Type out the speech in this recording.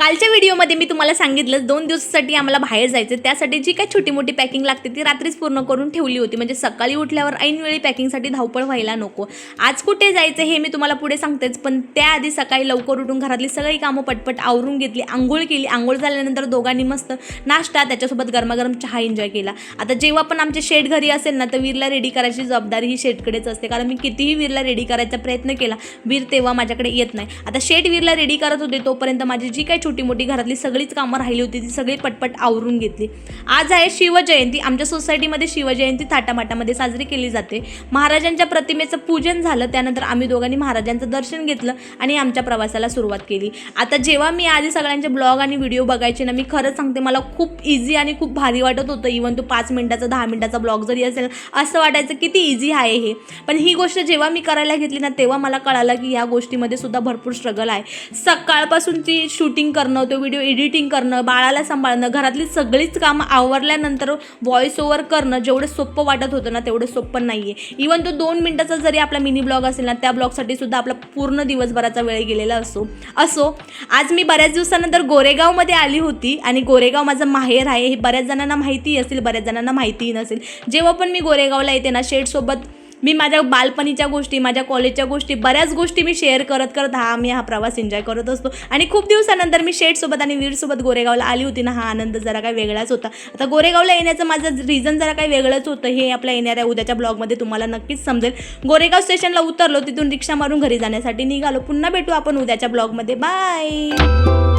कालच्या व्हिडिओमध्ये मी तुम्हाला सांगितलं 2 दिवसासाठी आम्हाला बाहेर जायचं, त्यासाठी जी काही छोटी मोठी पॅकिंग लागते ती रात्रीच पूर्ण करून ठेवली होती, म्हणजे सकाळी उठल्यावर ऐनवेळी पॅकिंगसाठी धावपळ व्हायला नको। आज कुठे जायचं हे मी तुम्हाला पुढे सांगतेच, पण त्याआधी सकाळी लवकर उठून घरातली सगळी कामं पटपट आवरून घेतली, आंघोळ केली। आंघोळ झाल्यानंतर दोघांनी मस्त नाश्ता त्याच्यासोबत गरमागरम चहा एन्जॉय केला। आता जेव्हा पण आमचे शेट घरी असेल ना तर वीरला रेडी करायची जबाबदारी ही शेटकडेच असते, कारण मी कितीही वीरला रेडी करायचा प्रयत्न केला वीर तेव्हा माझ्याकडे येत नाही। आता शेट वीरला रेडी करत होते तोपर्यंत माझी जी काही छोटी मोठी घरातली सगळीच कामं राहिली होती ती सगळी पटपट आवरून घेतली। आज आहे शिवजयंती, आमच्या सोसायटीमध्ये शिवजयंती थाटामाटामध्ये साजरी केली जाते। महाराजांच्या प्रतिमेचं पूजन झालं, त्यानंतर आम्ही दोघांनी महाराजांचं दर्शन घेतलं आणि आमच्या प्रवासाला सुरुवात केली। आता जेव्हा मी आधी सगळ्यांचे ब्लॉग आणि व्हिडिओ बघायचे ना, मी खरंच सांगते मला खूप इझी आणि खूप भारी वाटत होतं। इव्हन तो 5 मिनिटाचा 10 मिनिटाचा ब्लॉग जरी असेल असं वाटायचं किती इझी आहे हे, पण ही गोष्ट जेव्हा मी करायला घेतली ना तेव्हा मला कळालं की या गोष्टीमध्ये सुद्धा भरपूर स्ट्रगल आहे। सकाळपासून ती शूटिंग करणं, तो व्हिडिओ एडिटिंग करणं, बाळाला सांभाळणं, घरातली सगळीच कामं आवरल्यानंतर व्हॉइस ओव्हर करणं जेवढं सोपं वाटत होतं ना तेवढं सोपं नाही आहे। इव्हन तो 2 मिनिटाचा जरी आपला मिनी ब्लॉग असेल ना त्या ब्लॉगसाठी सुद्धा आपला पूर्ण दिवसभराचा वेळ गेलेला असो। आज मी बऱ्याच दिवसानंतर गोरेगावमध्ये आली होती आणि गोरेगाव माझं माहेर आहे हे बऱ्याच जणांना माहिती असेल, बऱ्याच जणांना माहितीही नसेल। जेव्हा पण मी गोरेगावला येते ना शेटसोबत मी माझ्या बालपणीच्या गोष्टी, माझ्या कॉलेजच्या गोष्टी, बऱ्याच गोष्टी मी शेअर करत मी हा प्रवास एन्जॉय करत असतो। आणि खूप दिवसानंतर मी शेटसोबत आणि वीरसोबत गोरेगावला आली होती ना, हा आनंद जरा काही वेगळाच होता। आता गोरेगावला येण्याचं माझं रिझन जरा काही वेगळंच होतं, हे आपल्या येणाऱ्या उद्याच्या ब्लॉगमध्ये तुम्हाला नक्कीच समजेल। गोरेगाव स्टेशनला उतरलो, तिथून रिक्षा मारून घरी जाण्यासाठी निघालो। पुन्हा भेटू आपण उद्याच्या ब्लॉगमध्ये, बाय।